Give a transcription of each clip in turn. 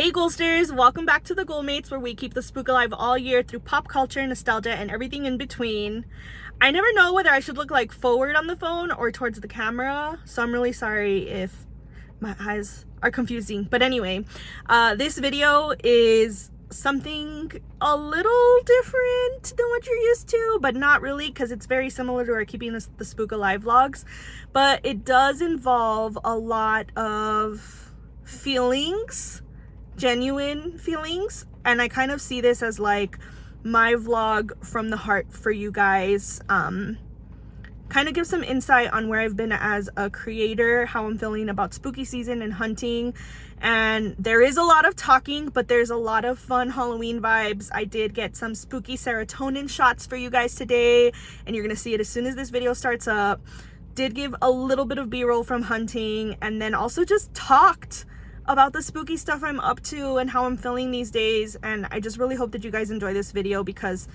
Hey Ghosters, welcome back to the Ghoulmates, where we keep the spook alive all year through pop culture, nostalgia, and everything in between. I never know whether I should look like forward on the phone or towards the camera, so I'm really sorry if my eyes are confusing. But anyway, this video is something a little different than what you're used to, but not really, because it's very similar to our Keeping the Spook Alive vlogs. But it does involve a lot of feelings, genuine feelings, and I kind of see this as like my vlog from the heart for you guys. Kind of give some insight on where I've been as a creator, how I'm feeling about spooky season and hunting. And there is a lot of talking, but there's a lot of fun Halloween vibes. I did get some spooky serotonin shots for you guys today, and you're gonna see it as soon as this video starts up. Did give a little bit of b-roll from hunting, and then also just talked about the spooky stuff I'm up to and how I'm feeling these days. And I just really hope that you guys enjoy this video, because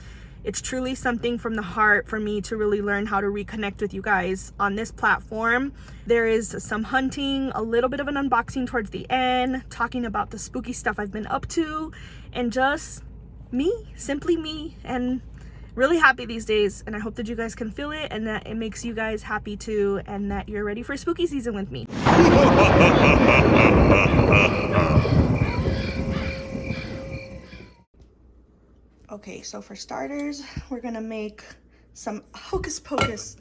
it's truly something from the heart for me to really learn how to reconnect with you guys on this platform. There is some hunting, a little bit of an unboxing towards the end, talking about the spooky stuff I've been up to, and just me, simply me, and really happy these days. And I hope that you guys can feel it and that it makes you guys happy too, and that you're ready for spooky season with me. Okay, so for starters, we're gonna make some Hocus Pocus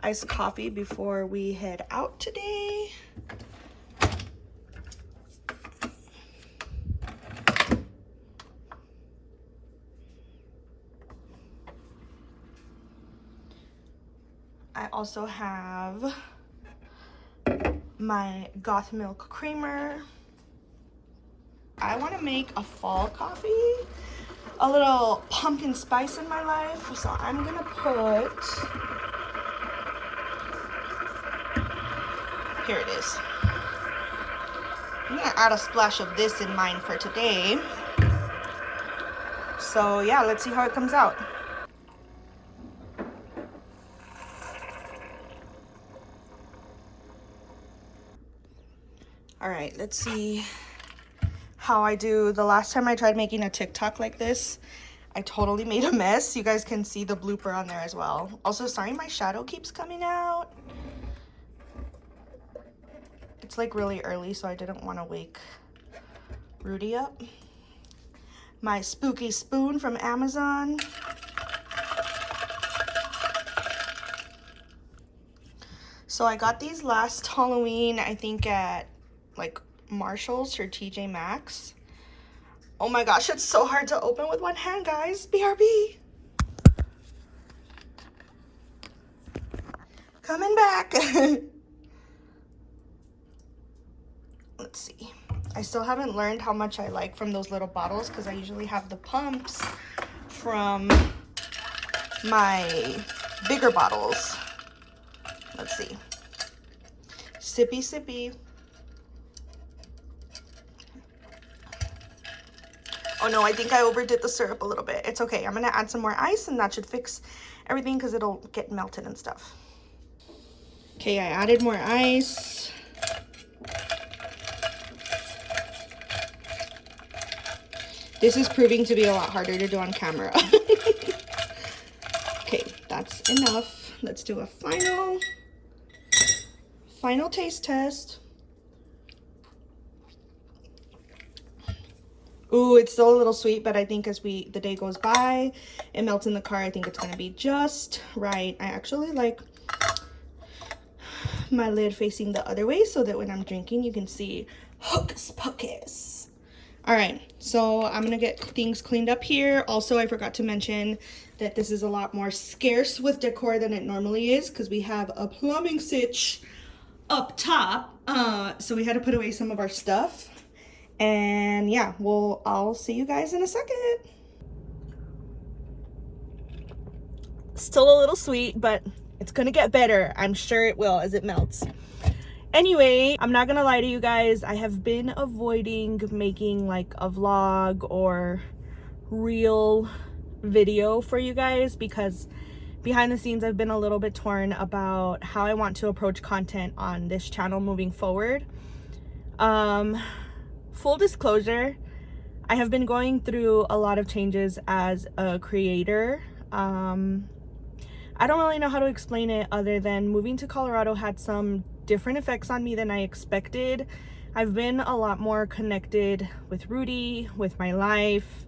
iced coffee before we head out today. I also have my goth milk creamer. I want to make a fall coffee, a little pumpkin spice in my life, so I'm gonna put, here it is. I'm gonna add a splash of this in mine for today. So yeah, let's see how it comes out. All right, let's see how I do. The last time I tried making a TikTok like this, I totally made a mess. You guys can see the blooper on there as well. Also, sorry my shadow keeps coming out. It's like really early, so I didn't want to wake Rudy up. My spooky spoon from Amazon. So I got these last Halloween, I think at like Marshall's or TJ Maxx. Oh my gosh, it's so hard to open with one hand, guys. BRB. Coming back. Let's see. I still haven't learned how much I like from those little bottles, because I usually have the pumps from my bigger bottles. Let's see. Sippy, sippy. Oh no, I think I overdid the syrup a little bit. It's okay. I'm gonna add some more ice, and that should fix everything because it'll get melted and stuff. Okay, I added more ice. This is proving to be a lot harder to do on camera. Okay, that's enough. Let's do a final taste test. Ooh, it's still a little sweet, but I think as the day goes by, it melts in the car. I think it's gonna be just right. I actually like my lid facing the other way so that when I'm drinking, you can see Hocus Pocus. All right, so I'm gonna get things cleaned up here. Also, I forgot to mention that this is a lot more scarce with decor than it normally is, because we have a plumbing sitch up top. So we had to put away some of our stuff. And yeah, well, I'll see you guys in a second. Still a little sweet, but it's gonna get better. I'm sure it will as it melts. Anyway, I'm not gonna lie to you guys. I have been avoiding making like a vlog or real video for you guys, because behind the scenes I've been a little bit torn about how I want to approach content on this channel moving forward. Full disclosure, I have been going through a lot of changes as a creator. I don't really know how to explain it other than moving to Colorado had some different effects on me than I expected. I've been a lot more connected with Rudy, with my life,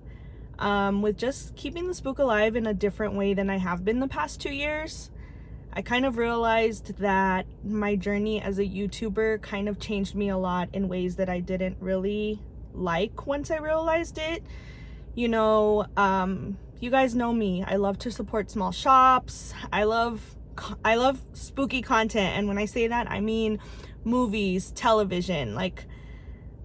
with just keeping the spook alive in a different way than I have been the past 2 years. I kind of realized that my journey as a YouTuber kind of changed me a lot in ways that I didn't really like once I realized it. You know, you guys know me. I love to support small shops. I love spooky content, and when I say that, I mean movies, television, like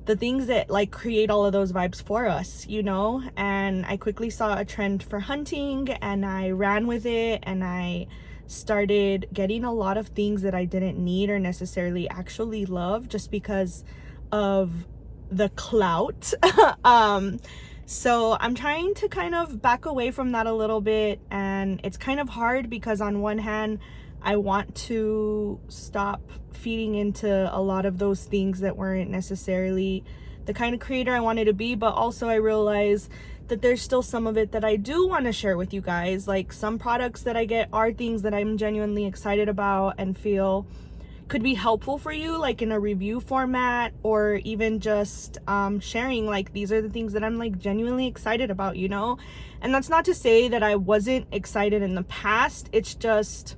the things that like create all of those vibes for us, you know. And I quickly saw a trend for hunting and I ran with it, and I started getting a lot of things that I didn't need or necessarily actually love just because of the clout. So I'm trying to kind of back away from that a little bit, and it's kind of hard because on one hand I want to stop feeding into a lot of those things that weren't necessarily the kind of creator I wanted to be, but also I realize that there's still some of it that I do want to share with you guys. Like, some products that I get are things that I'm genuinely excited about and feel could be helpful for you, like in a review format, or even just sharing like these are the things that I'm like genuinely excited about, you know. And that's not to say that I wasn't excited in the past. It's just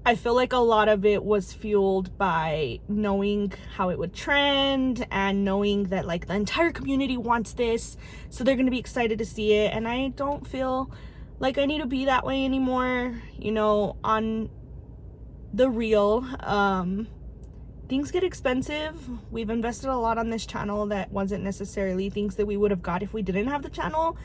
I feel like a lot of it was fueled by knowing how it would trend and knowing that like the entire community wants this, so they're gonna be excited to see it. And I don't feel like I need to be that way anymore, you know. On the real, things get expensive. We've invested a lot on this channel that wasn't necessarily things that we would have got if we didn't have the channel,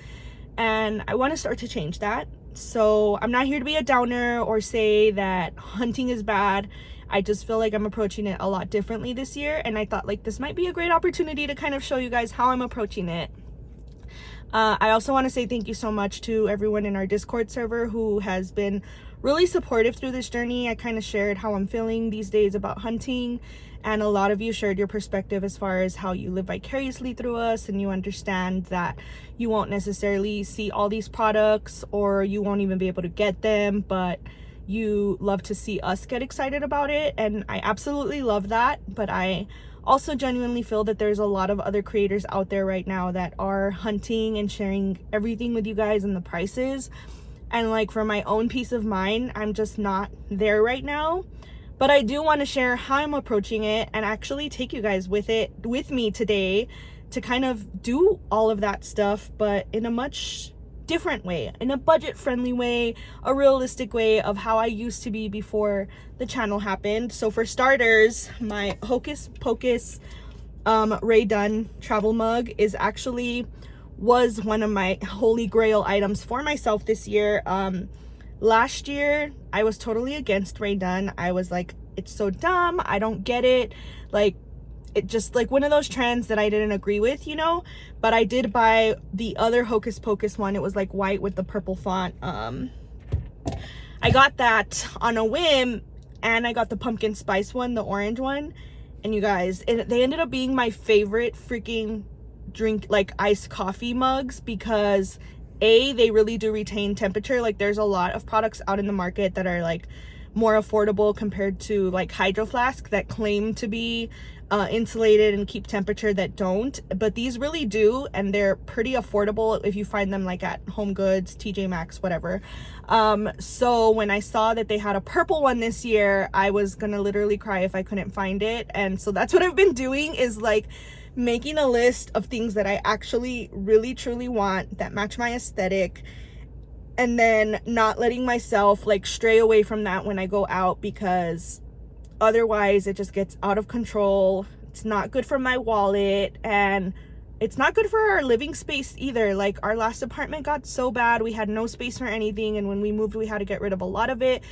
and I want to start to change that. So I'm not here to be a downer or say that hunting is bad. I just feel like I'm approaching it a lot differently this year, and I thought like this might be a great opportunity to kind of show you guys how I'm approaching it. I also want to say thank you so much to everyone in our Discord server who has been really supportive through this journey. I kind of shared how I'm feeling these days about hunting, and a lot of you shared your perspective as far as how you live vicariously through us, and you understand that you won't necessarily see all these products or you won't even be able to get them, but you love to see us get excited about it, and I absolutely love that. But I also genuinely feel that there's a lot of other creators out there right now that are hunting and sharing everything with you guys and the prices, and like for my own peace of mind, I'm just not there right now. But I do want to share how I'm approaching it and actually take you guys with me today to kind of do all of that stuff, but in a much different way, in a budget friendly way, a realistic way of how I used to be before the channel happened. So for starters, my Hocus Pocus Ray Dunn travel mug was one of my holy grail items for myself this year. Last year I was totally against Ray Dunn. I was like, it's so dumb, I don't get it, like it just like one of those trends that I didn't agree with, you know. But I did buy the other Hocus Pocus one. It was like white with the purple font. I got that on a whim, and I got the pumpkin spice one, the orange one, and you guys, they ended up being my favorite freaking drink, like iced coffee mugs, because they really do retain temperature. Like there's a lot of products out in the market that are like more affordable compared to like Hydro Flask that claim to be insulated and keep temperature that don't, but these really do, and they're pretty affordable if you find them like at Home Goods, TJ Maxx, whatever. So when I saw that they had a purple one this year, I was gonna literally cry if I couldn't find it. And so that's what I've been doing, is like making a list of things that I actually really truly want that match my aesthetic, and then not letting myself like stray away from that when I go out, because otherwise it just gets out of control. It's not good for my wallet, and it's not good for our living space either. Like our last apartment got so bad, we had no space for anything, and when we moved we had to get rid of a lot of it,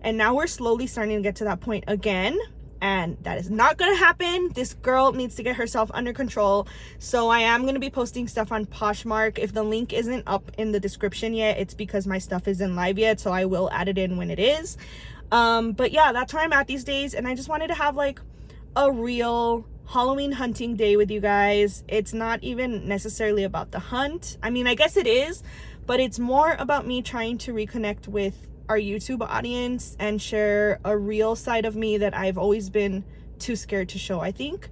and now we're slowly starting to get to that point again, and that is not gonna happen. This girl needs to get herself under control. So I am gonna be posting stuff on Poshmark. If the link isn't up in the description yet, it's because my stuff isn't live yet, so I will add it in when it is. But yeah, that's where I'm at these days, and I just wanted to have like a real Halloween hunting day with you guys. It's not even necessarily about the hunt. I mean, I guess it is, but it's more about me trying to reconnect with our YouTube audience and share a real side of me that I've always been too scared to show, I think.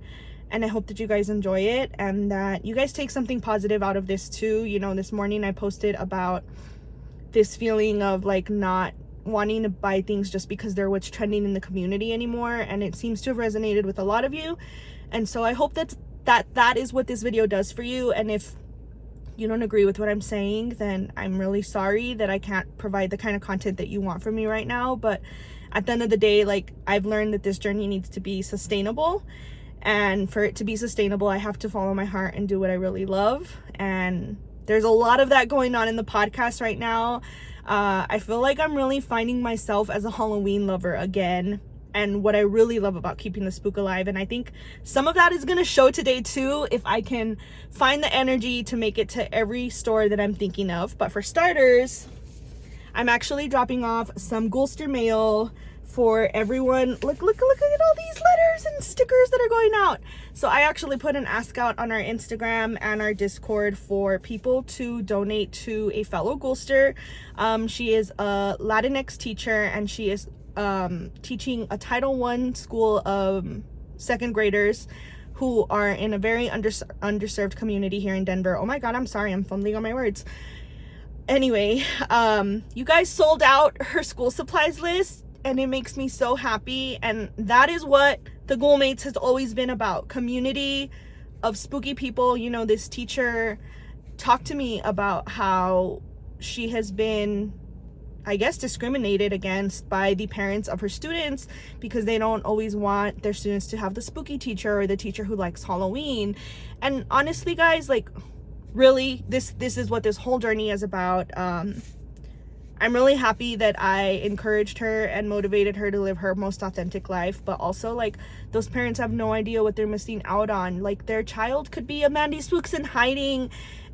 And I hope that you guys enjoy it and that you guys take something positive out of this too. You know, this morning I posted about this feeling of like not wanting to buy things just because they're what's trending in the community anymore, and it seems to have resonated with a lot of you. And so I hope that is what this video does for you. And if you don't agree with what I'm saying, then I'm really sorry that I can't provide the kind of content that you want from me right now. But at the end of the day, like, I've learned that this journey needs to be sustainable, and for it to be sustainable, I have to follow my heart and do what I really love. And there's a lot of that going on in the podcast right now. I feel like I'm really finding myself as a Halloween lover again, and what I really love about keeping the spook alive. And I think some of that is going to show today too, if I can find the energy to make it to every store that I'm thinking of. But for starters, I'm actually dropping off some Ghoster mail for everyone. Look at all these letters and stickers that are going out. So I actually put an ask out on our Instagram and our Discord for people to donate to a fellow Ghoster. She is a Latinx teacher, and she is teaching a Title I school of second graders who are in a very underserved community here in Denver. Oh my god, I'm sorry, I'm fumbling on my words. Anyway, you guys sold out her school supplies list, and it makes me so happy. And that is what the Ghoulmates has always been about, community of spooky people. You know, this teacher talked to me about how she has been, I guess, discriminated against by the parents of her students because they don't always want their students to have the spooky teacher or the teacher who likes Halloween. And honestly, guys, like, really, this is what this whole journey is about. I'm really happy that I encouraged her and motivated her to live her most authentic life, but also, like, those parents have no idea what they're missing out on. Like, their child could be a Mandy Spooks in hiding,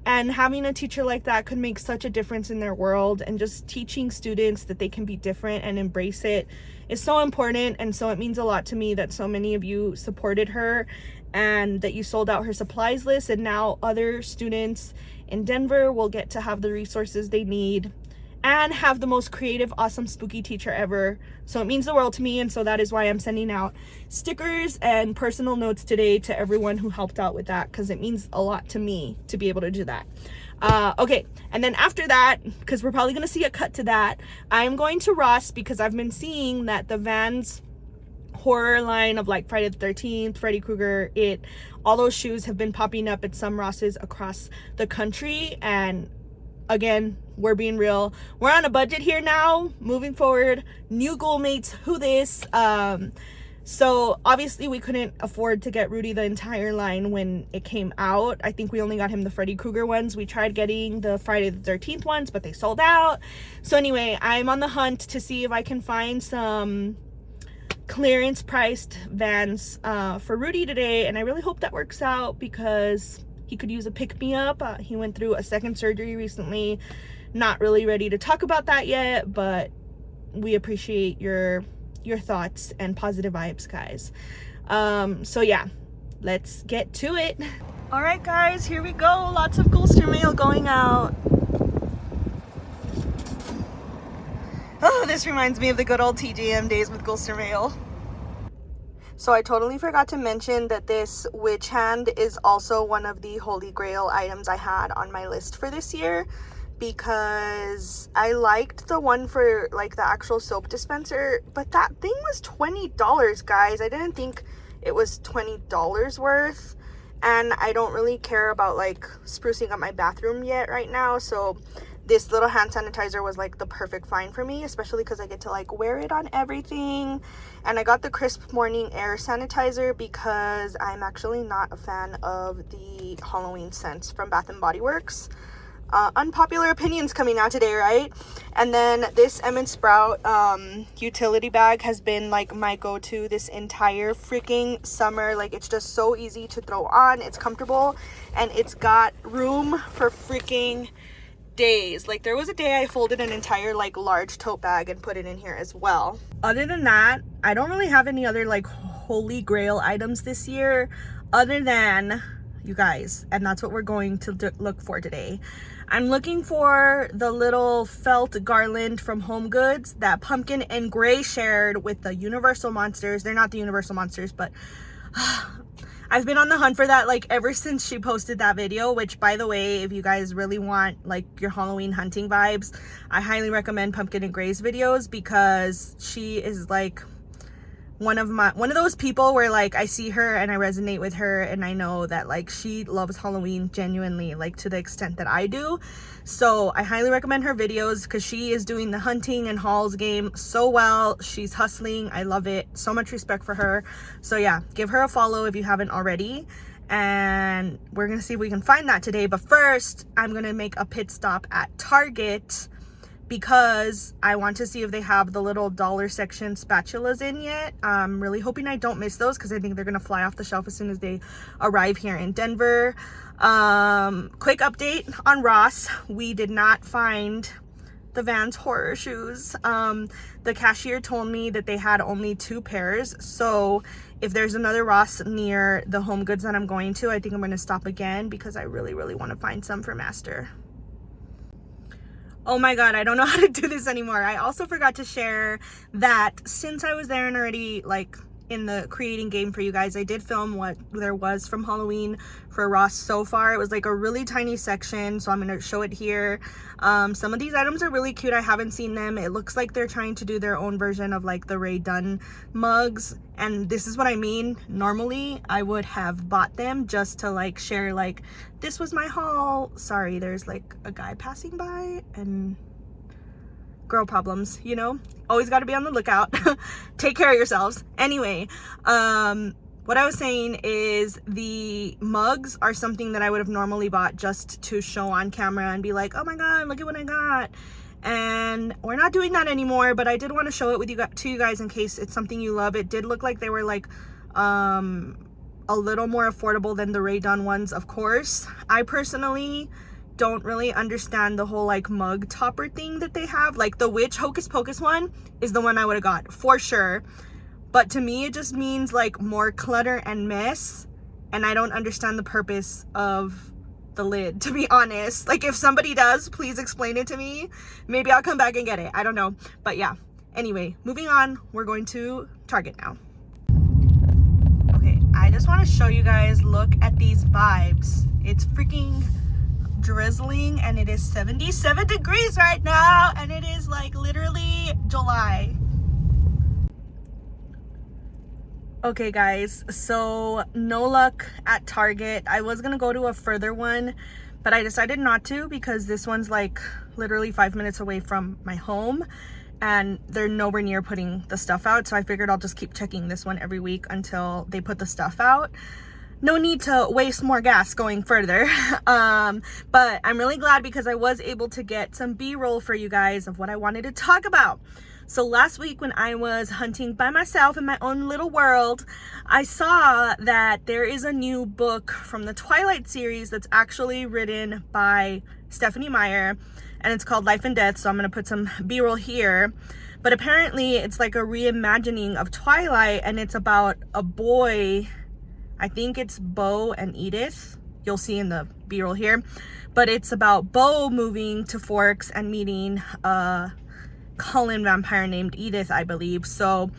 and having a teacher like that could make such a difference in their world. And just teaching students that they can be different and embrace it is so important. And so it means a lot to me that so many of you supported her and that you sold out her supplies list, and now other students in Denver will get to have the resources they need and have the most creative, awesome, spooky teacher ever. So it means the world to me, and so that is why I'm sending out stickers and personal notes today to everyone who helped out with that, because it means a lot to me to be able to do that. Okay, and then after that, because we're probably going to see a cut to that, I'm going to Ross because I've been seeing that the Vans horror line of like Friday the 13th, Freddy Krueger, It, all those shoes have been popping up at some Rosses across the country. And again, we're being real, we're on a budget here now, moving forward, new Ghoulmates, who this? So obviously we couldn't afford to get Rudy the entire line when it came out. I think we only got him the Freddy Krueger ones. We tried getting the Friday the 13th ones, but they sold out. So anyway, I'm on the hunt to see if I can find some clearance priced Vans for Rudy today, and I really hope that works out because he could use a pick-me-up. He went through a second surgery recently. Not really ready to talk about that yet, but we appreciate your thoughts and positive vibes, guys. So yeah, let's get to it. All right, guys, here we go. Lots of Ghoster mail going out. Oh, this reminds me of the good old TJM days with Ghoster mail. So I totally forgot to mention that this witch hand is also one of the holy grail items I had on my list for this year, because I liked the one for like the actual soap dispenser, but that thing was $20, guys. I didn't think it was $20 worth, and I don't really care about like sprucing up my bathroom yet right now, so this little hand sanitizer was like the perfect find for me, especially because I get to like wear it on everything. And I got the crisp morning air sanitizer because I'm actually not a fan of the Halloween scents from Bath and Body Works. Unpopular opinions coming out today, right? And then this Sprout utility bag has been like my go-to this entire freaking summer. Like, it's just so easy to throw on, it's comfortable, and it's got room for freaking days. Like, there was a day I folded an entire like large tote bag and put it in here as well. Other than that, I don't really have any other like holy grail items this year. other than, you guys, and that's what we're going to look for today. I'm looking for the little felt garland from Home Goods that Pumpkin and Gray shared with the Universal Monsters. They're not the Universal Monsters, but I've been on the hunt for that like ever since she posted that video, which, by the way, if you guys really want like your Halloween hunting vibes, I highly recommend Pumpkin and Gray's videos, because she is like one of those people where like I see her and I resonate with her, and I know that like she loves Halloween genuinely, like to the extent that I do. So I highly recommend her videos, because she is doing the hunting and hauls game so well. She's hustling. I love it. So much respect for her. So yeah, give her a follow if you haven't already, and we're gonna see if we can find that today. But first, I'm gonna make a pit stop at Target, because I want to see if they have the little dollar section spatulas in yet. I'm really hoping I don't miss those, because I think they're gonna fly off the shelf as soon as they arrive here in Denver. Quick update on Ross. We did not find the Vans horror shoes. The cashier told me that they had only 2 pairs, so if there's another Ross near the Home Goods that I'm going to, I think I'm gonna stop again, because I really want to find some for Master. Oh my god, I don't know how to do this anymore. I also forgot to share that since I was there and already like in the creating game for you guys, I did film what there was from Halloween for Ross so far. It was like a really tiny section, so I'm going to show it here. Some of these items are really cute. I haven't seen them. It looks like they're trying to do their own version of like the Ray Dunn mugs, and this is what I mean. Normally I would have bought them just to like share like this was my haul. Sorry, there's like a guy passing by, and girl problems, you know, always got to be on the lookout. Take care of yourselves. Anyway, what I was saying is the mugs are something that I would have normally bought just to show on camera and be like, oh my god, look at what I got. And we're not doing that anymore, but I did want to show it with you to you guys in case it's something you love. It did look like they were like a little more affordable than the Ray Dunn ones, of course. I personally don't really understand the whole like mug topper thing that they have. Like the witch Hocus Pocus one is the one I would have got for sure, but to me it just means like more clutter and mess, and I don't understand the purpose of the lid, to be honest. Like if somebody does, please explain it to me. Maybe I'll come back and get it. I don't know, but yeah. Anyway, moving on, we're going to Target now. Okay, I just want to show you guys, look at these vibes. It's freaking drizzling, and it is 77 degrees right now, and it is like literally July. Okay guys, so no luck at Target. I was gonna go to a further one, but I decided not to, because this one's like literally 5 minutes away from my home, and they're nowhere near putting the stuff out, so I figured I'll just keep checking this one every week until they put the stuff out. No need to waste more gas going further. But I'm really glad, because I was able to get some B-roll for you guys of what I wanted to talk about. So last week when I was hunting by myself in my own little world, I saw that there is a new book from the Twilight series that's actually written by Stephanie Meyer, and it's called Life and Death. So I'm going to put some B-roll here. But apparently it's like a reimagining of Twilight, and it's about a boy. I think it's Bo and Edith. You'll see in the B-roll here. But it's about Bo moving to Forks and meeting a Cullen vampire named Edith, I believe. So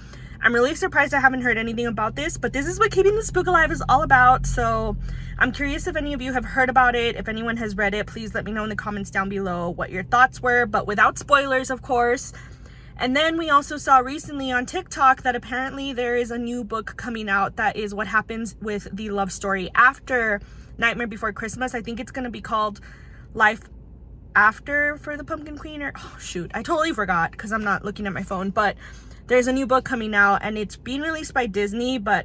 I'm really surprised I haven't heard anything about this, but this is what Keeping the Spook Alive is all about. So I'm curious if any of you have heard about it. If anyone has read it, please let me know in the comments down below what your thoughts were, but without spoilers, of course. And then we also saw recently on TikTok that apparently there is a new book coming out that is what happens with the love story after Nightmare Before Christmas. I think it's going to be called Life After for the Pumpkin Queen, or oh shoot, I totally forgot because I'm not looking at my phone. But there's a new book coming out, and it's being released by Disney, but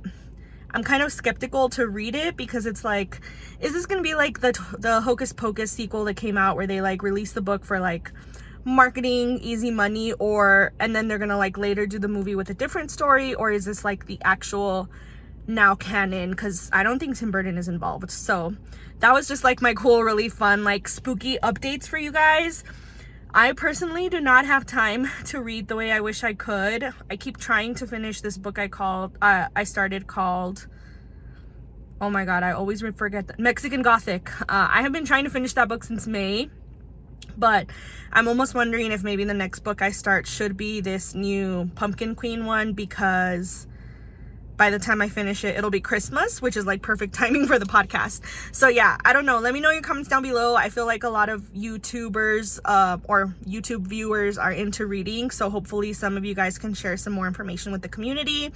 I'm kind of skeptical to read it, because it's like, is this going to be like the Hocus Pocus sequel that came out where they like released the book for like marketing, easy money, or and then they're gonna like later do the movie with a different story, or is this like the actual now canon? Because I don't think Tim Burton is involved. So that was just like my cool, really fun, like spooky updates for you guys. I personally do not have time to read the way I wish I could. I keep trying to finish this book I started called Oh my god, I always forget that. Mexican Gothic. I have been trying to finish that book since May, but I'm almost wondering if maybe the next book I start should be this new Pumpkin Queen one, because by the time I finish it, it'll be Christmas, which is like perfect timing for the podcast. So yeah, I don't know. Let me know your comments down below. I feel like a lot of YouTubers or YouTube viewers are into reading, so hopefully some of you guys can share some more information with the community.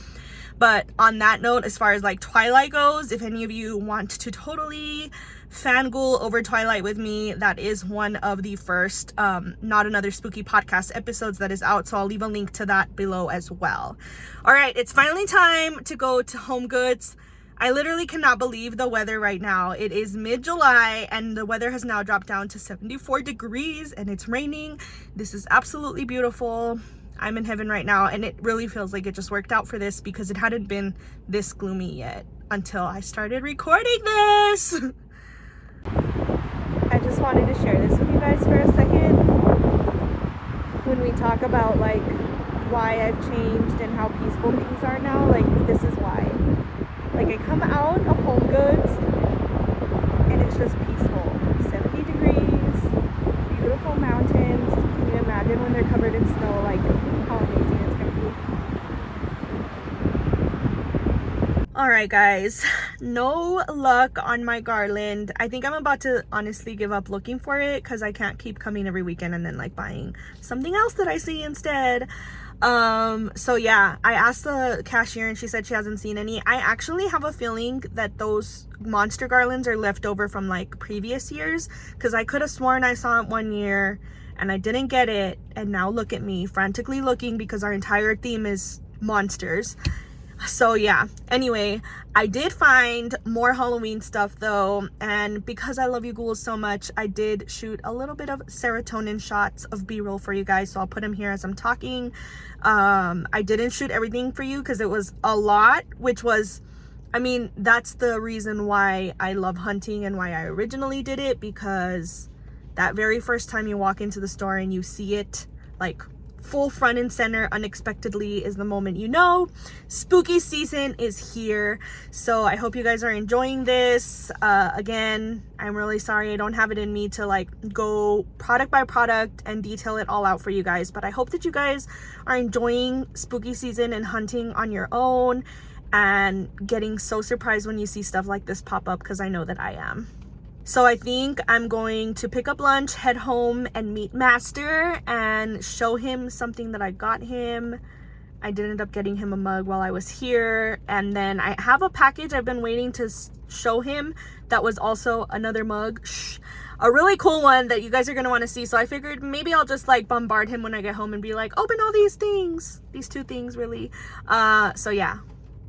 But on that note, as far as like Twilight goes, if any of you want to totally fangirl over Twilight with me, that is one of the first Not Another Spooky Podcast episodes that is out, so I'll leave a link to that below as well. All right, it's finally time to go to Home Goods. I literally cannot believe the weather right now. It is mid-July and the weather has now dropped down to 74 degrees and it's raining. This is absolutely beautiful. I'm in heaven right now, and it really feels like it just worked out for this, because it hadn't been this gloomy yet until I started recording this. I just wanted to share this with you guys for a second. When we talk about like why I've changed and how peaceful things are now, like this is why. Like I come out of Home Goods and it's just peaceful. 70 degrees, beautiful mountains. Can you imagine when they're covered in snow, like how amazing it's gonna be? Alright guys, no luck on my garland. I think I'm about to honestly give up looking for it, because I can't keep coming every weekend and then like buying something else that I see instead. So yeah, I asked the cashier and she said she hasn't seen any. I actually have a feeling that those monster garlands are left over from like previous years, because I could have sworn I saw it one year and I didn't get it, and now look at me frantically looking because our entire theme is monsters. So yeah, anyway, I did find more Halloween stuff though, and because I love you ghouls so much, I did shoot a little bit of serotonin shots of b-roll for you guys, so I'll put them here as I'm talking. I didn't shoot everything for you because it was a lot, which was, I mean, that's the reason why I love hunting and why I originally did it, because that very first time you walk into the store and you see it like full front and center unexpectedly is the moment you know spooky season is here. So I hope you guys are enjoying this. Again, I'm really sorry I don't have it in me to like go product by product and detail it all out for you guys, but I hope that you guys are enjoying spooky season and hunting on your own and getting so surprised when you see stuff like this pop up, because I know that I am. So I think I'm going to pick up lunch, head home, and meet Master and show him something that I got him. I did end up getting him a mug while I was here. And then I have a package I've been waiting to show him that was also another mug. A really cool one that you guys are going to want to see. So I figured maybe I'll just like bombard him when I get home and be like, open all these things. These two things really. So yeah.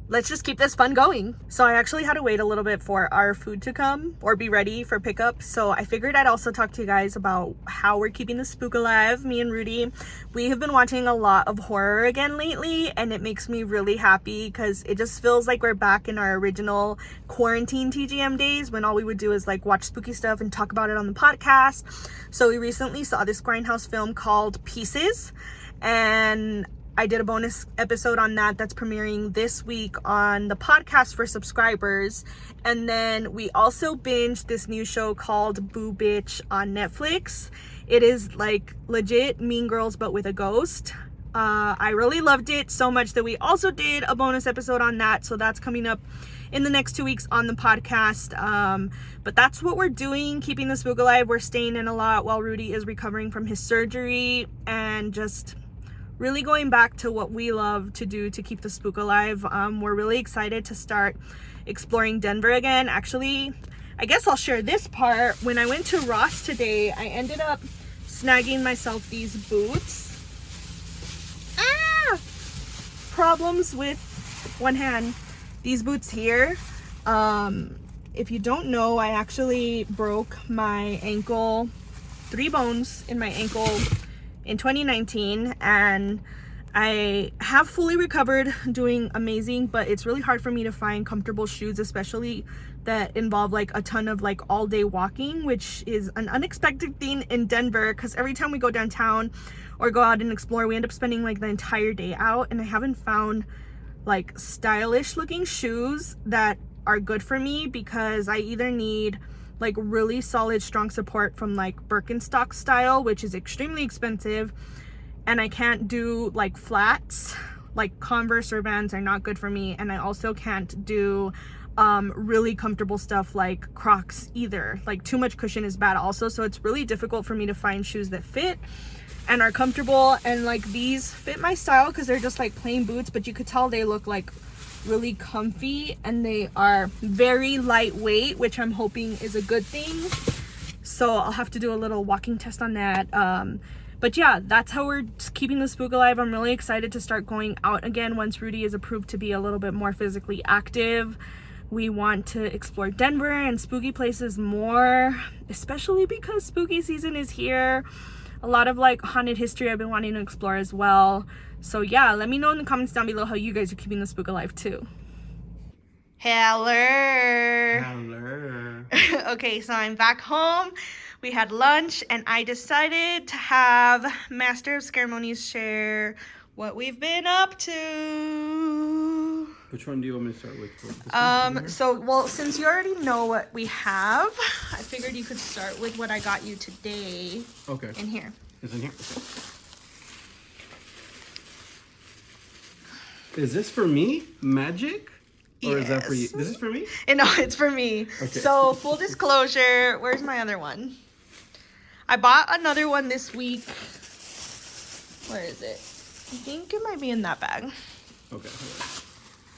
Let's just keep this fun going. So I actually had to wait a little bit for our food to come or be ready for pickup. So I figured I'd also talk to you guys about how we're keeping the spook alive, me and Rudy. We have been watching a lot of horror again lately, and it makes me really happy because it just feels like we're back in our original quarantine TGM days when all we would do is like watch spooky stuff and talk about it on the podcast. So we recently saw this Grindhouse film called Pieces, and I did a bonus episode on that that's premiering this week on the podcast for subscribers. And then we also binged this new show called Boo Bitch on Netflix. It is like legit Mean Girls but with a ghost. I really loved it so much that we also did a bonus episode on that, so that's coming up in the next 2 weeks on the podcast. But that's what we're doing, keeping the spook alive. We're staying in a lot while Rudy is recovering from his surgery and just really going back to what we love to do to keep the spook alive. We're really excited to start exploring Denver again. Actually, I guess I'll share this part. When I went to Ross today, I ended up snagging myself these boots. Problems with one hand. These boots here. If you don't know, I actually broke my ankle, 3 bones in my ankle in 2019, and I have fully recovered, doing amazing, but it's really hard for me to find comfortable shoes, especially that involve like a ton of like all day walking, which is an unexpected thing in Denver because every time we go downtown or go out and explore, we end up spending like the entire day out, and I haven't found like stylish looking shoes that are good for me, because I either need like really solid strong support from like Birkenstock style, which is extremely expensive, and I can't do like flats. Like Converse or Vans are not good for me, and I also can't do really comfortable stuff like Crocs either. Like too much cushion is bad also, so it's really difficult for me to find shoes that fit and are comfortable. And like these fit my style because they're just like plain boots, but you could tell they look like really comfy, and they are very lightweight, which I'm hoping is a good thing. So I'll have to do a little walking test on that. But yeah, that's how we're keeping the spook alive. I'm really excited to start going out again once Rudy is approved to be a little bit more physically active. We want to explore Denver and spooky places more, especially because spooky season is here. A lot of like haunted history I've been wanting to explore as well. So yeah, let me know in the comments down below how you guys are keeping the spook alive too. Hello. Hello. Okay, so I'm back home. We had lunch, and I decided to have Master of Ceremonies share what we've been up to. Which one do you want me to start with? Well, since you already know what we have, I figured you could start with what I got you today. Okay. In here. It's in here? Okay. Is this for me? Magic? Or is that for you? This is for me? No, it's for me. Okay. So, full disclosure, where's my other one? I bought another one this week. Where is it? I think it might be in that bag. Okay.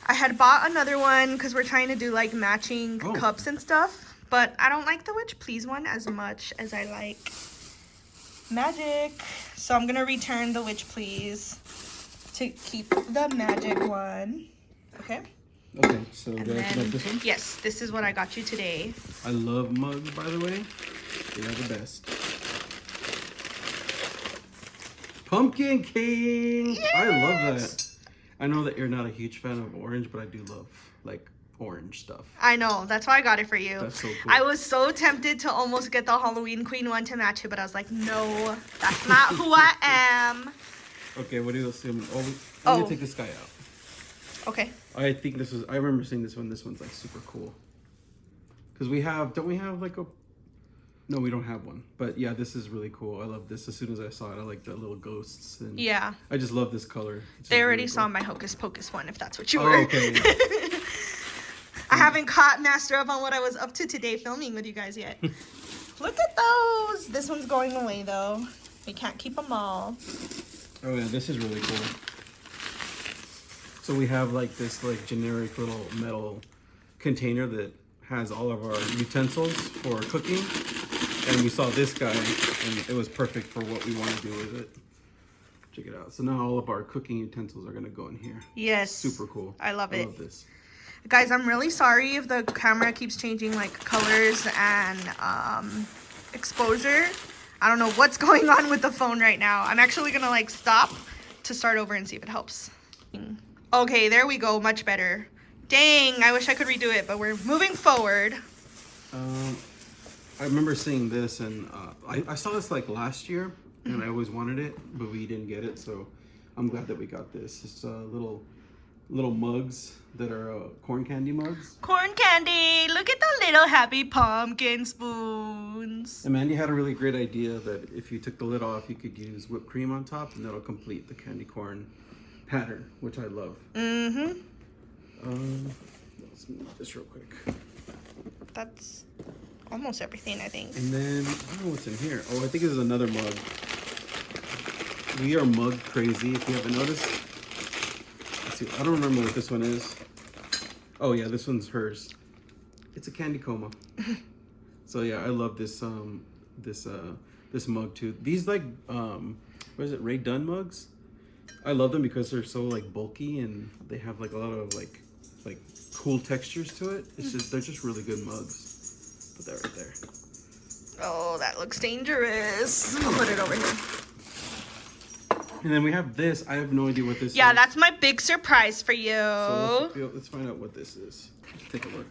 I had bought another one because we're trying to do like matching cups and stuff. But I don't like the Witch Please one as much as I like Magic. So I'm going to return the Witch Please to keep the Magic one. Okay. Okay, so do I select this one? Yes, this is what I got you today. I love mugs, by the way. They are the best. Pumpkin King! Yes! I love that. I know that you're not a huge fan of orange, but I do love, like, orange stuff. I know. That's why I got it for you. That's so cool. I was so tempted to almost get the Halloween Queen one to match it, but I was like, no, that's not who I am. Okay, what do you assume? Let me take this guy out. Okay. I think this was, I remember seeing this one. This one's like super cool. Because we have, don't we have like a, no, we don't have one. But yeah, this is really cool. I love this. As soon as I saw it, I like the little ghosts. And yeah. I just love this color. They already really saw my Hocus Pocus one, if that's what you were. Okay. Yeah. I haven't caught Master up on what I was up to today filming with you guys yet. Look at those. This one's going away though. We can't keep them all. Oh yeah, this is really cool. So we have like this like generic little metal container that has all of our utensils for cooking. And we saw this guy and it was perfect for what we want to do with it. Check it out. So now all of our cooking utensils are going to go in here. Yes. Super cool. I love it. I love this. Guys, I'm really sorry if the camera keeps changing like colors and exposure. I don't know what's going on with the phone right now. I'm actually going to like stop to start over and see if it helps. Okay, there we go. Much better. Dang, I wish I could redo it, but we're moving forward. I remember seeing this, and I saw this like last year, and I always wanted it, but we didn't get it, so I'm glad that we got this. It's little mugs that are corn candy mugs. Corn candy! Look at the little happy pumpkin spoons. And Mandy had a really great idea that if you took the lid off, you could use whipped cream on top, and that'll complete the candy corn pattern, which I love. Mm-hmm. Let's move this real quick. That's almost everything, I think. And then, I don't know what's in here. Oh, I think this is another mug. We are mug crazy, if you haven't noticed. Let's see, I don't remember what this one is. Oh yeah, this one's hers. It's a candy coma. So yeah, I love this this mug too. These like what is it, Ray Dunn mugs? I love them because they're so like bulky and they have like a lot of like cool textures to it. It's just, they're just really good mugs. Put that right there. Oh, that looks dangerous. I'll put it over here. And then we have this. I have no idea what this is. Yeah, that's my big surprise for you. So let's find out what this is. Let's take a look.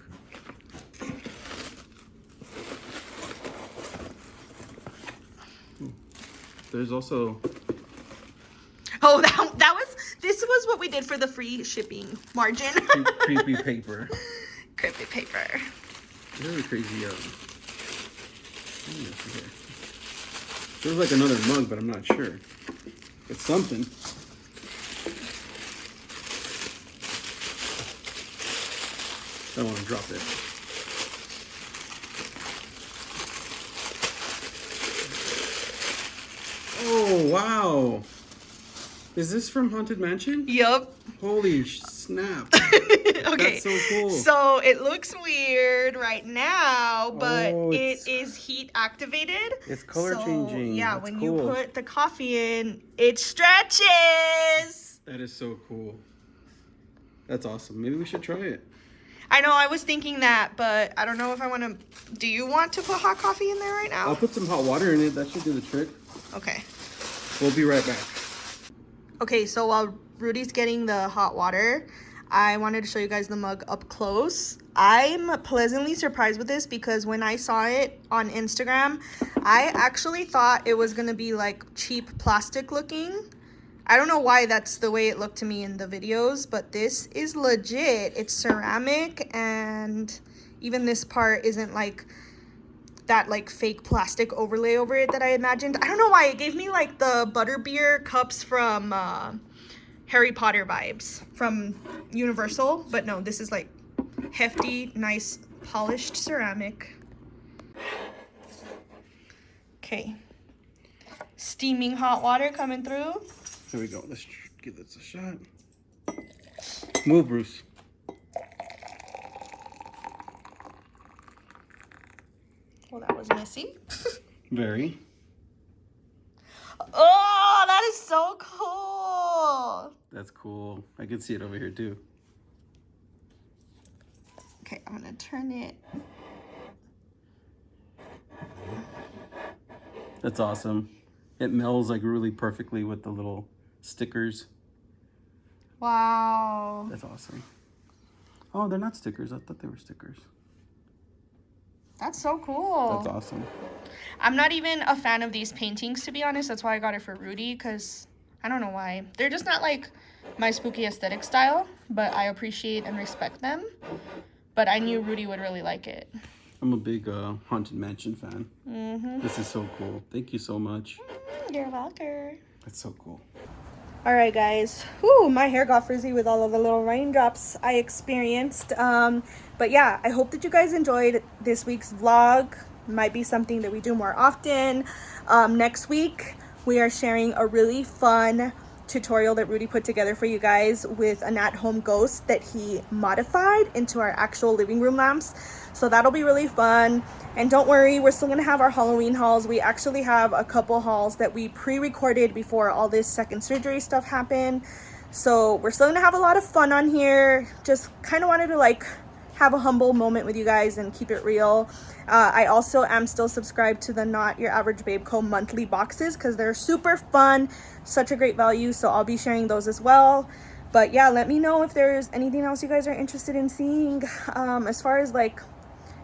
There's also... Oh, this was what we did for the free shipping margin. Creepy paper. cryptic paper. Really crazy. Feels like another mug, but I'm not sure. It's something. I don't want to drop it. Oh, wow. Is this from Haunted Mansion? Yup. Holy snap. Okay. That's so cool. So it looks weird right now, but Oh, it is heat activated. It's color changing. Yeah, That's when cool. you put the coffee in, it stretches. That is so cool. That's awesome. Maybe we should try it. I know, I was thinking that, but I don't know if I want to. Do you want to put hot coffee in there right now? I'll put some hot water in it. That should do the trick. Okay. We'll be right back. Okay, so while Rudy's getting the hot water, I wanted to show you guys the mug up close. I'm pleasantly surprised with this because when I saw it on Instagram, I actually thought it was going to be like cheap plastic looking. I don't know why that's the way it looked to me in the videos, but this is legit. It's ceramic, and even this part isn't like that like fake plastic overlay over it that I imagined. I don't know why it gave me like the butterbeer cups from Harry Potter vibes from Universal, but no, this is like hefty, nice, polished ceramic. Okay. Steaming hot water coming through. Here we go. Let's give this a shot. Move, Bruce. Well, that was messy. Very. Oh, that is so cool. That's cool. I can see it over here too. Okay, I'm gonna turn it. That's awesome. It melds like really perfectly with the little stickers. Wow. That's awesome. Oh, they're not stickers. I thought they were stickers. That's so cool. That's awesome. I'm not even a fan of these paintings, to be honest. That's why I got it for Rudy, because I don't know why. They're just not like my spooky aesthetic style, but I appreciate and respect them. But I knew Rudy would really like it. I'm a big Haunted Mansion fan. Mm-hmm. This is so cool. Thank you so much. You're welcome. That's so cool. All right, guys. Whew, my hair got frizzy with all of the little raindrops I experienced. But yeah, I hope that you guys enjoyed this week's vlog. Might be something that we do more often. Next week, we are sharing a really fun tutorial that Rudy put together for you guys with an at-home ghost that he modified into our actual living room lamps. So that'll be really fun. And don't worry, we're still gonna have our Halloween hauls. We actually have a couple hauls that we pre-recorded before all this second surgery stuff happened. So we're still gonna have a lot of fun on here. Just kind of wanted to like have a humble moment with you guys and keep it real. I also am still subscribed to the Not Your Average Babe Co. monthly boxes because they're super fun, such a great value. So I'll be sharing those as well. But yeah, let me know if there's anything else you guys are interested in seeing as far as like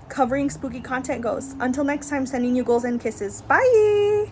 covering spooky content goes. Until next time, sending you goals and kisses. Bye.